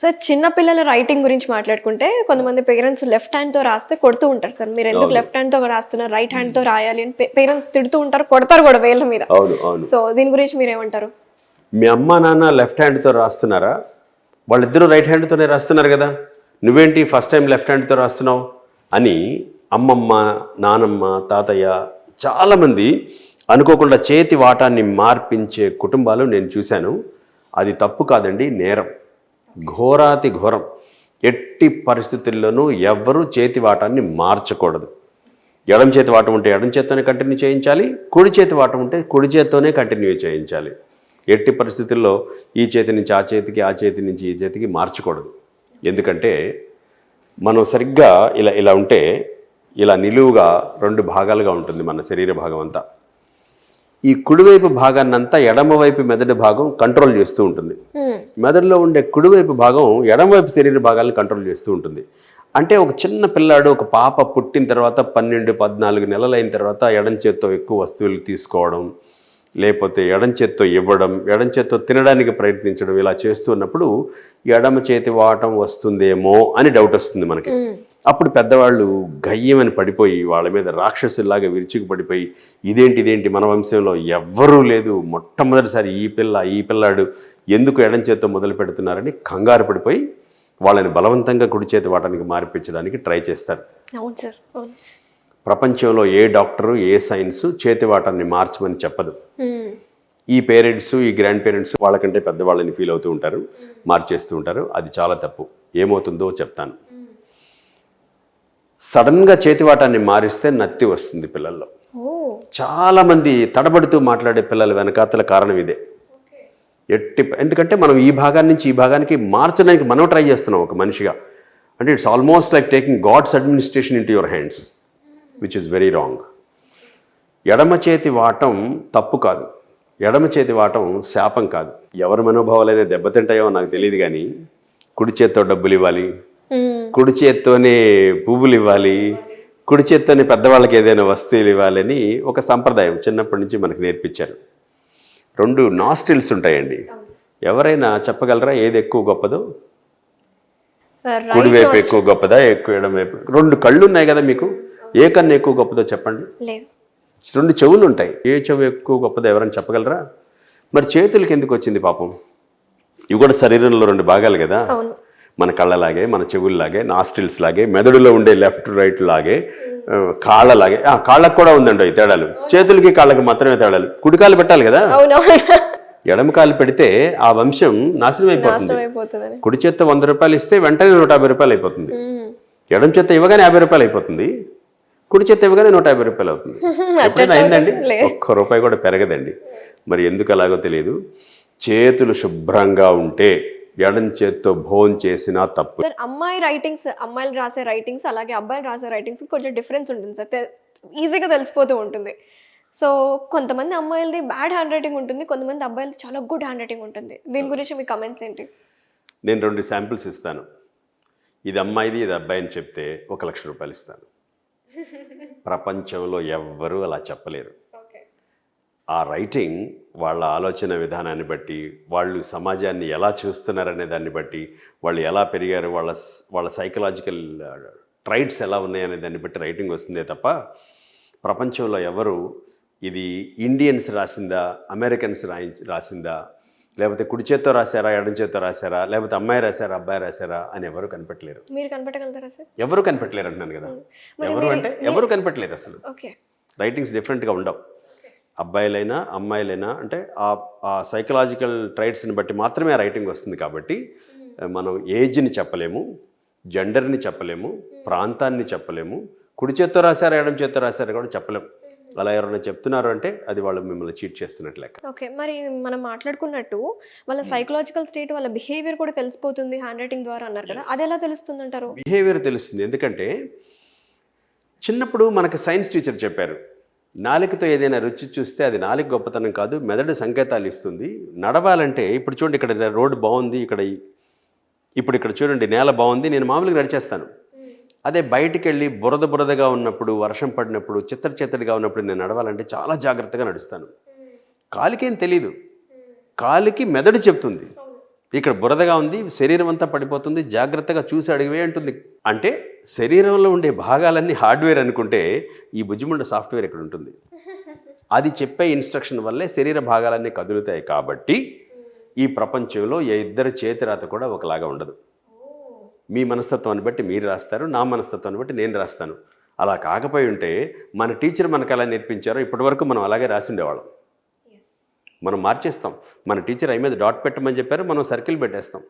Sir చిన్న పిల్లల writing గురించి మాట్లాడుకుంటే కొంతమంది పేరెంట్స్ లెఫ్ట్ హ్యాండ్ తో రాస్తే కొడుతూ ఉంటారు సార్. మీరు ఎందుకు అవును. లెఫ్ట్ హ్యాండ్ తో రాస్తున్నారు, రైట్ హ్యాండ్ తో రాయాలి అని పేరెంట్స్ తిడుతూ ఉంటారు, కొడతారు కూడా వేళ్ళ మీద. అవును అవును సో దీని గురించి మీరు ఏమంటారు? మీ అమ్మ నాన్న లెఫ్ట్ హ్యాండ్తో రాస్తున్నారా? వాళ్ళిద్దరూ రైట్ హ్యాండ్తోనే రాస్తున్నారు కదా, నువ్వేంటి ఫస్ట్ టైం లెఫ్ట్ హ్యాండ్తో రాస్తున్నావు అని అమ్మమ్మ, నానమ్మ, తాతయ్య చాలామంది అనుకోకుండా చేతి వాటాన్ని మార్పించే కుటుంబాలు నేను చూశాను. అది తప్పు కాదండి, నేరం, ఘోరాతి ఘోరం. ఎట్టి పరిస్థితుల్లోనూ ఎవ్వరూ చేతి వాటాన్ని మార్చకూడదు. ఎడం చేతి వాటం ఉంటే ఎడం చేత్తోనే కంటిన్యూ చేయించాలి, కుడి చేతి వాటం ఉంటే కుడి చేత్తోనే కంటిన్యూ చేయించాలి. ఎట్టి పరిస్థితుల్లో ఈ చేతి నుంచి ఆ చేతికి, ఆ చేతి నుంచి ఈ చేతికి మార్చకూడదు. ఎందుకంటే మనం సరిగ్గా ఇలా ఇలా ఉంటే ఇలా నిలువుగా రెండు భాగాలుగా ఉంటుంది మన శరీర భాగం అంతా. ఈ కుడివైపు భాగాన్నంతా ఎడమవైపు మెదడు భాగం కంట్రోల్ చేస్తూ ఉంటుంది. మెదడులో ఉండే కుడివైపు భాగం ఎడమవైపు శరీర భాగాలను కంట్రోల్ చేస్తూ ఉంటుంది. అంటే ఒక చిన్న పిల్లాడు, ఒక పాప పుట్టిన తర్వాత 12-14 నెలలు అయిన తర్వాత ఎడం చేత్తో ఎక్కువ వస్తువులు తీసుకోవడం, లేకపోతే ఎడం చేత్తో ఇవ్వడం, ఎడం చేత్తో తినడానికి ప్రయత్నించడం, ఇలా చేస్తున్నప్పుడు ఎడమ చేతి వాటం వస్తుందేమో అని డౌట్ వస్తుంది మనకి. అప్పుడు పెద్దవాళ్ళు గయ్యమని పడిపోయి వాళ్ళ మీద రాక్షసుల్లాగా విరుచుకు పడిపోయి ఇదేంటి మన వంశంలో ఎవ్వరూ లేదు, మొట్టమొదటిసారి ఈ పిల్లాడు ఎందుకు ఎడం చేత్తో మొదలు పెడుతున్నారని కంగారు పడిపోయి వాళ్ళని బలవంతంగా కుడి చేతి వాటానికి మార్పించడానికి ట్రై చేస్తారు. అవును సార్. ప్రపంచంలో ఏ డాక్టరు, ఏ సైన్స్ చేతి వాటాన్ని మార్చమని చెప్పదు. ఈ పేరెంట్స్, ఈ గ్రాండ్ పేరెంట్స్ వాళ్ళకంటే పెద్దవాళ్ళని ఫీల్ అవుతూ ఉంటారు, మార్చేస్తూ ఉంటారు. అది చాలా తప్పు. ఏమవుతుందో చెప్తాను. సడన్గా చేతివాటాన్ని మారిస్తే నత్తి వస్తుంది పిల్లల్లో. చాలామంది తడబడుతూ మాట్లాడే పిల్లల వెనకాతల కారణం ఇదే. ఎందుకంటే మనం ఈ భాగాన్ని నుంచి ఈ భాగానికి మార్చడానికి మనం ట్రై చేస్తున్నాం ఒక మనిషిగా. అంటే it's almost like taking God's administration into your hands, which is very wrong. ఎడమ చేతి వాటం తప్పు కాదు, ఎడమ చేతి వాటం శాపం కాదు. ఎవరి మనోభావాలైనా దెబ్బతింటాయో నాకు తెలియదు, కానీ కుడి చేత్తో డబ్బులు ఇవ్వాలి, కుడి చేత్తోనే పువ్వులు ఇవ్వాలి, కుడి చేత్తోనే పెద్దవాళ్ళకి ఏదైనా వస్తువులు ఇవ్వాలని ఒక సంప్రదాయం చిన్నప్పటి నుంచి మనకు నేర్పించారు. 2 నాస్ట్రిల్స్ ఉంటాయండి. ఎవరైనా చెప్పగలరా ఏది ఎక్కువ గొప్పదో? కుడివైపు ఎక్కువ గొప్పదా, ఎక్కువ ఎడం వైపు? 2 కళ్ళు ఉన్నాయి కదా మీకు, ఏ కన్ను ఎక్కువ గొప్పదో చెప్పండి. 2 చెవులు ఉంటాయి, ఏ చెవు ఎక్కువ గొప్పదో ఎవరైనా చెప్పగలరా? మరి చేతులకి ఎందుకు వచ్చింది పాపం? ఇవి కూడా శరీరంలో 2 భాగాలు కదా, మన కళ్ళలాగే, మన చెవుల్లాగే, నాస్ట్రిల్స్ లాగే, మెదడులో ఉండే లెఫ్ట్ రైట్ లాగే, కాళ్ళలాగే. కాళ్ళకు కూడా ఉందండి ఈ తేడాలు. చేతులకి కాళ్ళకి మాత్రమే తేడాలు. కుడికాలు పెట్టాలి కదా, ఎడమ కాలు పెడితే ఆ వంశం నాశనం అయిపోతుంది. కుడి చేత్తో 100 రూపాయలు ఇస్తే వెంటనే 150 రూపాయలు అయిపోతుంది. ఎడం చేత్తో ఇవ్వగానే 50 రూపాయలు అయిపోతుంది, కుడి చేత్తో ఇవ్వగానే 150 రూపాయలు అవుతుంది. ఎప్పుడైనా అయిందండి? ₹1 కూడా పెరగదండి. మరి ఎందుకు అలాగో తెలియదు. చేతులు శుభ్రంగా ఉంటే ఎడం చేత్తో భోజనం చేసినా తప్పు. అమ్మాయి రైటింగ్స్, అమ్మాయిలు రాసే రైటింగ్స్ అలాగే అబ్బాయిలు రాసే రైటింగ్స్ కొంచెం డిఫరెన్స్ ఉంటుంది సార్, ఈజీగా తెలిసిపోతూ ఉంటుంది. సో కొంతమంది అమ్మాయిలది బ్యాడ్ హ్యాండ్ రైటింగ్ ఉంటుంది, కొంతమంది అబ్బాయిలది చాలా గుడ్ హ్యాండ్ రైటింగ్ ఉంటుంది. దీని గురించి మీ కమెంట్స్ ఏంటి? నేను 2 శాంపిల్స్ ఇస్తాను. ఇది అమ్మాయిది, ఇది అబ్బాయి అని చెప్తే ₹1,00,000 ఇస్తాను. ప్రపంచంలో ఎవ్వరూ అలా చెప్పలేరు. ఆ రైటింగ్ వాళ్ళ ఆలోచన విధానాన్ని బట్టి, వాళ్ళు సమాజాన్ని ఎలా చూస్తున్నారనే దాన్ని బట్టి, వాళ్ళు ఎలా పెరిగారు, వాళ్ళ సైకలాజికల్ ట్రైట్స్ ఎలా ఉన్నాయనే దాన్ని బట్టి రైటింగ్ వస్తుందే తప్ప ప్రపంచంలో ఎవరు ఇది ఇండియన్స్ రాసిందా, అమెరికన్స్ రాసిందా, లేకపోతే కుడి చేత్తో రాశారా, ఎడం చేత్తో రాశారా, లేకపోతే అమ్మాయి రాశారా, అబ్బాయి రాశారా అని ఎవరు కనిపెట్టలేరు. మీరు కనిపెట్టగలుగుతారా సార్? ఎవరు కనిపెట్టలేరు అంటున్నాను కదా. ఎవరు కనిపెట్టలేరు అసలు. రైటింగ్స్ డిఫరెంట్గా ఉండవు. అబ్బాయిలైనా అమ్మాయిలైనా అంటే ఆ సైకలాజికల్ ట్రైట్స్ని బట్టి మాత్రమే ఆ రైటింగ్ వస్తుంది. కాబట్టి మనం ఏజ్ని చెప్పలేము, జెండర్ని చెప్పలేము, ప్రాంతాన్ని చెప్పలేము, కుడి చేత్తో రాశారా ఎడం చేత్తో రాశారా కూడా చెప్పలేము. అలా ఎవరైనా చెప్తున్నారు అంటే అది వాళ్ళు మిమ్మల్ని చీట్ చేస్తున్నట్లు లెక్క. ఓకే, మరి మనం మాట్లాడుకున్నట్టు వాళ్ళ సైకలాజికల్ స్టేట్, వాళ్ళ బిహేవియర్ కూడా తెలిసిపోతుంది హ్యాండ్ రైటింగ్ ద్వారా అన్నారు కదా, అది ఎలా తెలుస్తుంది అంటారు? బిహేవియర్ తెలుస్తుంది. ఎందుకంటే చిన్నప్పుడు మనకు సైన్స్ టీచర్ చెప్పారు, నాలుకతో ఏదైనా రుచి చూస్తే అది నాలుక గొప్పతనం కాదు, మెదడు సంకేతాలు ఇస్తుంది. నడవాలంటే ఇప్పుడు చూడండి, ఇక్కడ రోడ్డు బాగుంది, ఇక్కడ చూడండి నేల బాగుంది, నేను మామూలుగా నడిచేస్తాను. అదే బయటికి వెళ్ళి బురదగా ఉన్నప్పుడు, వర్షం పడినప్పుడు, చిత్తడిగా ఉన్నప్పుడు నేను నడవాలంటే చాలా జాగ్రత్తగా నడుస్తాను. కాలికేం తెలీదు, కాలికి మెదడు చెప్తుంది ఇక్కడ బురదగా ఉంది, శరీరం అంతా పడిపోతుంది, జాగ్రత్తగా చూసి అడిగివే అంటుంది. అంటే శరీరంలో ఉండే భాగాలన్నీ హార్డ్వేర్ అనుకుంటే ఈ బుజ్జిముండ సాఫ్ట్వేర్ ఇక్కడ ఉంటుంది. అది చెప్పే ఇన్స్ట్రక్షన్ వల్లే శరీర భాగాలన్నీ కదులుతాయి. కాబట్టి ఈ ప్రపంచంలో ఏ ఇద్దరి చేతి రాత కూడా ఒకలాగా ఉండదు. మీ మనస్తత్వాన్ని బట్టి మీరు రాస్తారు, నా మనస్తత్వాన్ని బట్టి నేను రాస్తాను. అలా కాకపోయి ఉంటే మన టీచర్ మనకు ఎలా నేర్పించారో ఇప్పటివరకు మనం అలాగే రాసి ఉండేవాళ్ళం. మనం మార్చేస్తాం. మన టీచర్ ఐ మీద డాట్ పెట్టమని చెప్పారు, మనం సర్కిల్ పెట్టేస్తాం.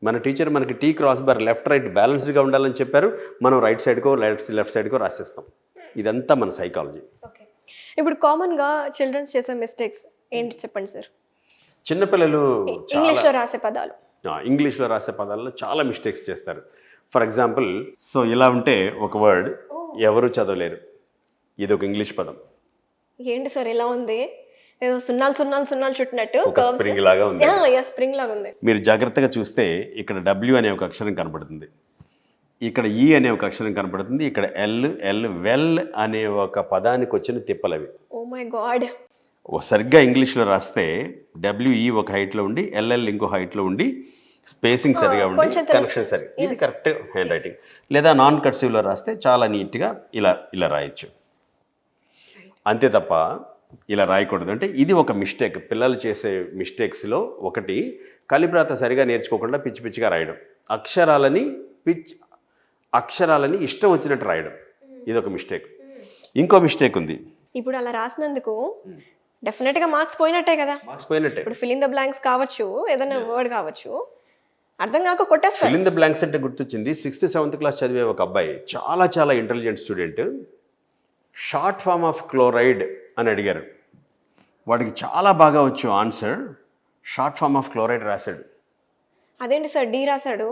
మన టీచర్ మనకి T cross bar left right బ్యాలెన్స్డ్గా ఉండాలని చెప్పారు, మనం రైట్ సైడ్కో లెఫ్ట్ సైడ్కో రాసేస్తాం. ఇదంతా మన సైకాలజీ. ఓకే, ఇప్పుడు కామన్గా చిల్డ్రన్స్ చేసే మిస్టేక్స్ ఏంటి చెప్పండి సార్? చిన్నపిల్లలు ఇంగ్లీష్లో రాసే పదాలు, ఇంగ్లీష్లో రాసే పదాల్లో చాలా మిస్టేక్స్ చేస్తారు. ఫర్ ఎగ్జాంపుల్, సో ఇలా ఉంటే ఒక వర్డ్ ఎవరు చదవలేరు, ఇది ఒక ఇంగ్లీష్ పదం. ఏంటి సార్ ఇలా ఉంది? ఏదో సున్నాలు సున్నాలు సున్నాలు చుట్టినట్టు ఒక స్ప్రింగ్ లాగా ఉంది. స్ప్రింగ్ లాగా ఉంది. మీరు జాగ్రత్తగా చూస్తే ఇక్కడ డబ్ల్యూ అనే ఒక అక్షరం కనపడుతుంది, ఇక్కడ ఈ అనే ఒక అక్షరం కనపడుతుంది, ఇక్కడ ఎల్ వెల్ అనే ఒక పదానికి వచ్చిన తిప్పలవి. Oh my God. సరిగ్గా ఇంగ్లీష్లో రాస్తే డబ్ల్యూఈ ఒక హైట్లో ఉండి ఎల్ఎల్ ఇంకో హైట్లో ఉండి స్పేసింగ్ సరిగా ఉండి కనెక్షన్ సరి, ఇది కరెక్ట్ హ్యాండ్ రైటింగ్. లేదా నాన్ కర్సివ్లో రాస్తే చాలా నీట్గా ఇలా రాయొచ్చు. అంతే తప్ప ఇలా రాయకూడదు. అంటే ఇది ఒక మిస్టేక్. పిల్లలు చేసే మిస్టేక్స్లో ఒకటి కలిప్రాత సరిగా నేర్చుకోకుండా పిచ్చి పిచ్చిగా రాయడం, అక్షరాలని ఇష్టం వచ్చినట్టు రాయడం, ఇది ఒక మిస్టేక్. ఇంకో మిస్టేక్ ఉంది. ఇప్పుడు అలా రాసినందుకు డెఫినెట్గా మార్క్స్ పోయినట్టే కదా? మార్క్స్ పోయినట్టే. ఇప్పుడు ఫిల్ ఇన్ ద బ్లాంక్స్ కావచ్చు, ఏదైనా వర్డ్ కావచ్చు, అర్థం కాక కొట్టేస్తారు. ఫిల్ ఇన్ ద బ్లాంక్స్ అంటే గుర్తొచ్చింది, 6th 7th క్లాస్ చదివే ఒక అబ్బాయి, చాలా intelligent student, short form of chloride అని అడిగారు. వాడికి చాలా బాగా వచ్చు answer, short form of chloride రాశాడు. అదేంటి సార్ డి రాశాడు?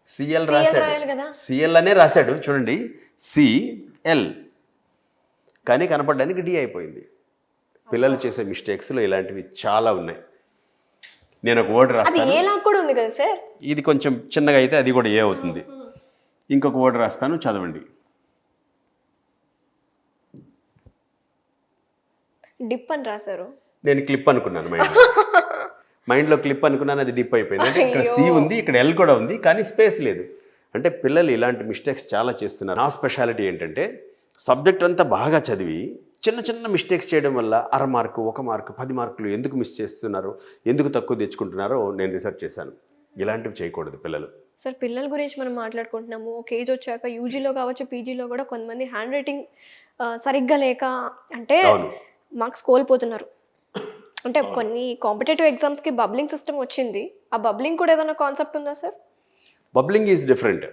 సిఎల్ రాశాడు కదా? సిఎల్ అనే రాశాడు చూడండి, సిఎల్, కానీ కనపడడానికి డి అయిపోయింది. పిల్లలు చేసే మిస్టేక్స్లో ఇలాంటివి చాలా ఉన్నాయి. నేను ఒక వర్డ్ రాస్తాను, ఏలా కూడా ఉంది కదా సార్, ఇది కొంచెం చిన్నగా అయితే అది కూడా ఏ అవుతుంది. ఇంకొక వర్డ్ రాస్తాను, చదవండి. డిప్ అని రాశారు. నేను క్లిప్ అనుకున్నాను, మైండ్లో క్లిప్ అనుకున్నాను, అది డిప్ అయిపోయింది. అంటే ఇక్కడ సి ఉంది, ఇక్కడ ఎల్ కూడా ఉంది, కానీ స్పేస్ లేదు. అంటే పిల్లలు ఇలాంటి మిస్టేక్స్ చాలా చేస్తున్నారు. నా స్పెషాలిటీ ఏంటంటే సబ్జెక్ట్ అంతా బాగా చదివి చిన్న మిస్టేక్స్ చేయడం వల్ల 1/2 మార్కు 1 మార్కు 10 మార్కులు ఎందుకు మిస్ చేస్తున్నారో, ఎందుకు తక్కువ తెచ్చుకుంటున్నారో నేను రీసెర్చ్ చేశాను. ఇలాంటివి చేయకూడదు పిల్లలు. సార్ పిల్లల గురించి మనం మాట్లాడుకుంటున్నాము. ఒక ఏజ్ వచ్చాక యూజీలో కావచ్చు, పీజీలో కూడా కొంతమంది హ్యాండ్ రైటింగ్ సరిగ్గా లేక అంటే మార్క్స్ కోల్పోతున్నారు. అంటే కొన్ని కాంపిటేటివ్ ఎగ్జామ్స్కి బబ్లింగ్ సిస్టమ్ వచ్చింది, ఆ బబ్లింగ్ కూడా ఏదైనా కాన్సెప్ట్ ఉందా sir? Bubbling is different,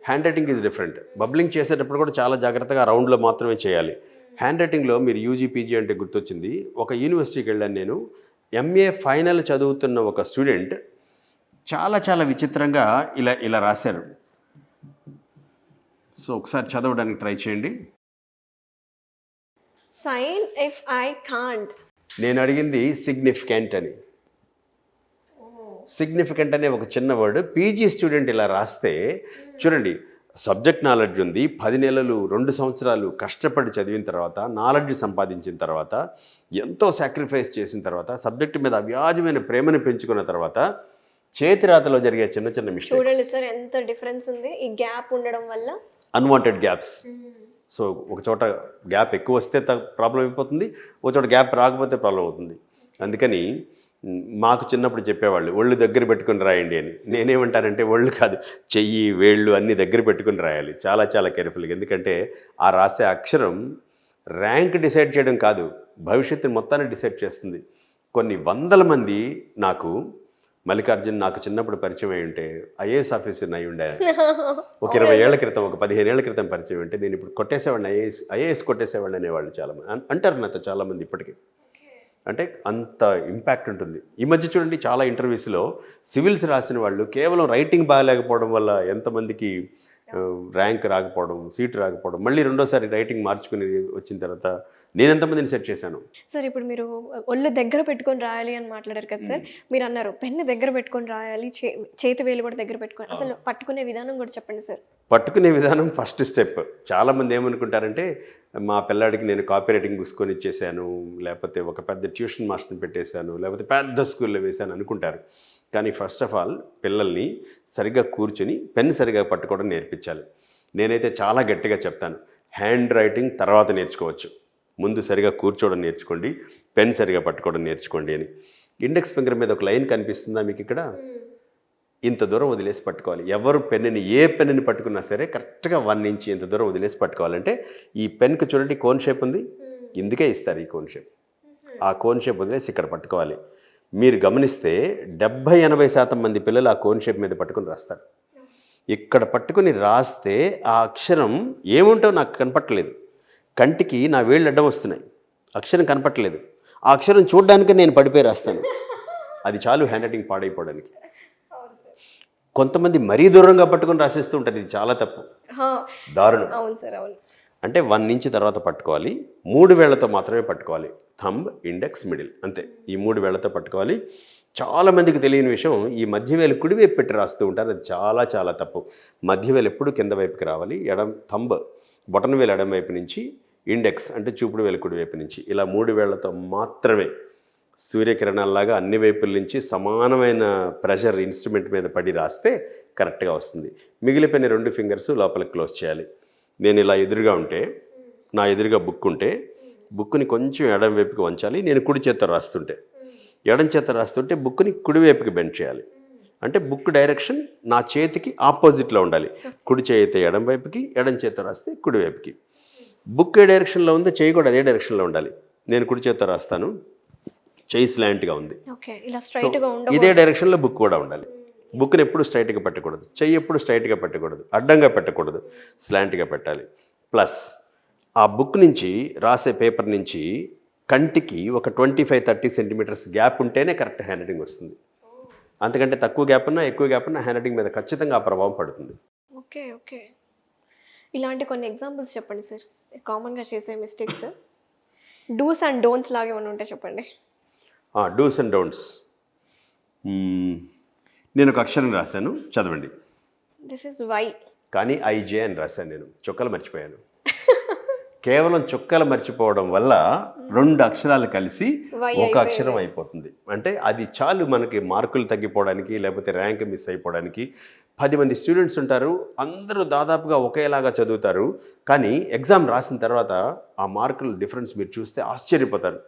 hand writing is different. Bubbling చేసేటప్పుడు కూడా చాలా జాగ్రత్తగా రౌండ్లో మాత్రమే చేయాలి. హ్యాండ్ రైటింగ్లో మీరు యూజీ పీజీ అంటే గుర్తొచ్చింది, ఒక యూనివర్సిటీకి వెళ్ళాను నేను. ఎంఏ ఫైనల్ చదువుతున్న ఒక స్టూడెంట్ చాలా విచిత్రంగా ఇలా రాశారు. సో ఒకసారి చదవడానికి ట్రై చేయండి. Sign if I can't. నేను అడిగింది సిగ్నిఫికెంట్ అని. సిగ్నిఫికెంట్ అనే ఒక చిన్న వర్డ్ పీజీ స్టూడెంట్ ఇలా రాస్తే చూడండి, సబ్జెక్ట్ నాలెడ్జ్ ఉంది, 10 నెలలు 2 సంవత్సరాలు కష్టపడి చదివిన తర్వాత, నాలెడ్జ్ సంపాదించిన తర్వాత, ఎంతో సాక్రిఫైస్ చేసిన తర్వాత, సబ్జెక్ట్ మీద అవ్యాజమైన ప్రేమను పెంచుకున్న తర్వాత చేతిరాతలో జరిగే చిన్న మిస్టేక్స్. చూడండి సార్ ఎంత డిఫరెన్స్ ఉంది ఈ గ్యాప్ ఉండడం వల్ల. Unwanted gaps. సో ఒక చోట గ్యాప్ ఎక్కువ వస్తే ప్రాబ్లం అయిపోతుంది, ఒక చోట గ్యాప్ రాకపోతే ప్రాబ్లం అవుతుంది. అందుకని మాకు చిన్నప్పుడు చెప్పేవాళ్ళు ఒళ్ళు దగ్గర పెట్టుకుని రాయండి అని. నేనేమంటానంటే ఒళ్ళు కాదు, చెయ్యి వేళ్ళు అన్నీ దగ్గర పెట్టుకుని రాయాలి, చాలా కేర్ఫుల్గా. ఎందుకంటే ఆ రాసే అక్షరం ర్యాంక్ డిసైడ్ చేయడం కాదు, భవిష్యత్తుని మొత్తాన్ని డిసైడ్ చేస్తుంది. కొన్ని 100 మంది నాకు మల్లికార్జున్ నాకు చిన్నప్పుడు పరిచయం అయి ఉంటే ఐఏఎస్ ఆఫీసర్ని అయి ఉండే, ఒక 20 ఏళ్ల క్రితం, ఒక 15 ఏళ్ల క్రితం పరిచయం ఉంటే నేను ఇప్పుడు కొట్టేసేవాడిని, ఐఏఎస్ కొట్టేసేవాడిని అనేవాళ్ళు చాలామంది అంటారు నాతో, చాలామంది ఇప్పటికీ. అంటే అంత ఇంపాక్ట్ ఉంటుంది. ఈ మధ్య చూడండి చాలా ఇంటర్వ్యూస్లో సివిల్స్ రాసిన వాళ్ళు కేవలం రైటింగ్ బాగాలేకపోవడం వల్ల ఎంతమందికి ర్యాంక్ రాకపోవడం, సీట్ రాకపోవడం, మళ్ళీ రెండోసారి రైటింగ్ మార్చుకుని వచ్చిన తర్వాత నేను ఎంతమందిని సెట్ చేశాను. సార్ ఇప్పుడు మీరు ఒళ్ళు దగ్గర పెట్టుకొని రాయాలి అని మాట్లాడారు కదా సార్, మీరు అన్నారు పెన్ను దగ్గర పెట్టుకొని రాయాలి, చేతి వేలు కూడా దగ్గర పెట్టుకొని, అసలు పట్టుకునే విధానం కూడా చెప్పండి సార్. పట్టుకునే విధానం ఫస్ట్ స్టెప్. చాలామంది ఏమనుకుంటారంటే మా పిల్లాడికి నేను కాపీ రైటింగ్ బుక్స్ కొని ఇచ్చేసాను, లేకపోతే ఒక పెద్ద ట్యూషన్ మాస్టర్ని పెట్టేశాను, లేకపోతే పెద్ద స్కూల్లో వేశాను అనుకుంటారు. కానీ ఫస్ట్ ఆఫ్ ఆల్ పిల్లల్ని సరిగ్గా కూర్చుని పెన్ సరిగ్గా పట్టుకోవడం నేర్పించాలి. నేనైతే చాలా గట్టిగా చెప్తాను, హ్యాండ్ రైటింగ్ తర్వాత నేర్చుకోవచ్చు, ముందు సరిగా కూర్చోవడం నేర్చుకోండి, పెన్ సరిగా పట్టుకోవడం నేర్చుకోండి అని. ఇండెక్స్ ఫింగర్ మీద ఒక లైన్ కనిపిస్తుందా మీకు ఇక్కడ? ఇంత దూరం వదిలేసి పట్టుకోవాలి. ఎవరు పెన్నుని ఏ పెన్నుని పట్టుకున్నా సరే కరెక్ట్గా 1 ఇంచ్ ఇంత దూరం వదిలేసి పట్టుకోవాలంటే ఈ పెన్కి చూడండి కోన్ షేప్ ఉంది, ఇందుకే ఇస్తారు ఈ కోన్ షేప్. ఆ కోన్ షేప్ వదిలేసి ఇక్కడ పట్టుకోవాలి. మీరు గమనిస్తే 70-80% మంది పిల్లలు ఆ కోన్ షేప్ మీద పట్టుకుని రాస్తారు. ఇక్కడ పట్టుకుని రాస్తే ఆ అక్షరం ఏముంటో నాకు కనపట్టలేదు, కంటికి నా వేళ్ళు అడ్డం వస్తున్నాయి, అక్షరం కనపట్టలేదు. ఆ అక్షరం చూడడానికి నేను పడిపోయి రాస్తాను. అది చాలు హ్యాండ్ రైటింగ్ పాడైపోవడానికి. కొంతమంది మరీ దూరంగా పట్టుకొని రాసేస్తూ ఉంటారు, ఇది చాలా తప్పు, దారుణం. అవును సార్, అవును. అంటే 1 ఇంచ్ తర్వాత పట్టుకోవాలి, 3 వేళ్లతో మాత్రమే పట్టుకోవాలి, థంబ్, ఇండెక్స్, మిడిల్, అంతే. ఈ 3 వేళ్లతో పట్టుకోవాలి. చాలామందికి తెలియని విషయం, ఈ మధ్యవేలు కుడివైపు పెట్టి రాస్తూ ఉంటారు, అది చాలా చాలా తప్పు. మధ్యవేలు ఎప్పుడు కింద వైపుకి రావాలి, థంబ్ బొటన వేలు ఎడమ వైపు నుంచి, ఇండెక్స్ అంటే చూపుడు వేలు కుడివైపు నుంచి, ఇలా 3 వేళ్లతో మాత్రమే సూర్యకిరణాల్లాగా అన్ని వైపుల నుంచి సమానమైన ప్రెషర్ ఇన్స్ట్రుమెంట్ మీద పడి రాస్తే కరెక్ట్గా వస్తుంది. మిగిలిపోయిన 2 ఫింగర్స్ లోపలికి క్లోజ్ చేయాలి. నేను ఇలా ఎదురుగా ఉంటే, నా ఎదురుగా బుక్ ఉంటే, బుక్ని కొంచెం ఎడం వైపుకి వంచాలి. నేను కుడి చేత్తో రాస్తుంటే, ఎడం చేత్తో రాస్తుంటే బుక్ని కుడివైపుకి బెండ్ చేయాలి. అంటే బుక్ డైరెక్షన్ నా చేతికి ఆపోజిట్లో ఉండాలి. కుడి చేయితే ఎడం వైపుకి, ఎడం చేత్తో రాస్తే కుడివైపుకి. బుక్ ఏ డైరెక్షన్లో ఉందో చేయి కూడా అదే డైరెక్షన్లో ఉండాలి. నేను కుడి చేత్తో రాస్తాను, చేయి స్లాంట్గా ఉంది, ఇదే డైరెక్షన్లో బుక్ కూడా ఉండాలి. బుక్ని ఎప్పుడు స్ట్రైట్గా పెట్టకూడదు, చెయ్యి ఎప్పుడు స్ట్రైట్గా పెట్టకూడదు, అడ్డంగా పెట్టకూడదు, స్లాంట్గా పెట్టాలి. ప్లస్ ఆ బుక్ నుంచి రాసే పేపర్ నుంచి కంటికి ఒక 25-30 సెంటీమీటర్స్ గ్యాప్ ఉంటేనే కరెక్ట్ హ్యాండ్ రైటింగ్ వస్తుంది. అంతకంటే తక్కువ గ్యాప్ ఉన్నా ఎక్కువ గ్యాప్ ఉన్నా హ్యాండ్ రైటింగ్ మీద ఖచ్చితంగా ఆ ప్రభావం పడుతుంది. Okay, okay. ఇలాంటి కొన్ని ఎగ్జాంపుల్స్ చెప్పండి సార్, కామన్గా చేసే మిస్టేక్స్, డూస్ అండ్ డోంట్స్ లాగా ఏమైనా ఉంటే చెప్పండి. Do's and don'ts. నేను ఒక అక్షరం రాశాను, చదవండి. దిస్ ఇస్ వై, కానీ ఐజే అని రాశాను, నేను చుక్కలు మర్చిపోయాను. కేవలం చుక్కలు మర్చిపోవడం వల్ల 2 అక్షరాలు కలిసి ఒక అక్షరం అయిపోతుంది. అంటే అది చాలు మనకి మార్కులు తగ్గిపోవడానికి, లేకపోతే ర్యాంక్ మిస్ అయిపోవడానికి. 10 మంది స్టూడెంట్స్ ఉంటారు, అందరూ దాదాపుగా ఒకేలాగా చదువుతారు, కానీ ఎగ్జామ్ రాసిన తర్వాత ఆ మార్కుల డిఫరెన్స్ మీరు చూస్తే ఆశ్చర్యపోతారు.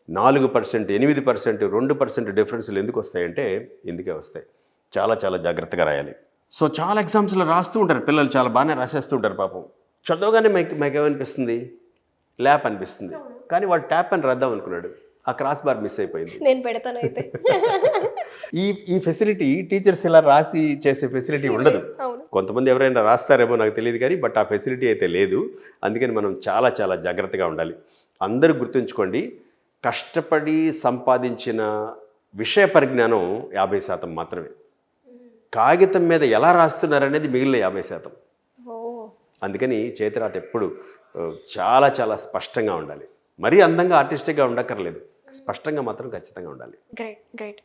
4%, 8%, 2% డిఫరెన్స్లు ఎందుకు వస్తాయంటే ఇందుకే వస్తాయి. చాలా చాలా జాగ్రత్తగా రాయాలి. సో చాలా ఎగ్జామ్స్లో రాస్తూ ఉంటారు పిల్లలు, చాలా బాగానే రాసేస్తూ ఉంటారు పాపం. చదవగానే మాకేమనిపిస్తుంది, ల్యాప్ అనిపిస్తుంది, కానీ వాడు ట్యాప్ అని రాద్దాం అనుకున్నాడు, ఆ క్రాస్ బార్ మిస్ అయిపోయింది. నేను పెడతాను అయితే. ఈ ఫెసిలిటీ టీచర్స్ ఇలా రాసి చేసే ఫెసిలిటీ ఉండదు. కొంతమంది ఎవరైనా రాస్తారేమో నాకు తెలియదు కానీ, బట్ ఆ ఫెసిలిటీ అయితే లేదు. అందుకని మనం చాలా చాలా జాగ్రత్తగా ఉండాలి. అందరూ గుర్తుంచుకోండి, కష్టపడి సంపాదించిన విషయ పరిజ్ఞానం 50% మాత్రమే. కాగితం మీద ఎలా రాస్తున్నారనేది మిగిలిన 50%. అందుకని చేతిరాత ఎప్పుడు చాలా చాలా స్పష్టంగా ఉండాలి. మరీ అందంగా ఆర్టిస్టిక్గా ఉండక్కర్లేదు, స్పష్టంగా మాత్రం ఖచ్చితంగా ఉండాలి. Great, great.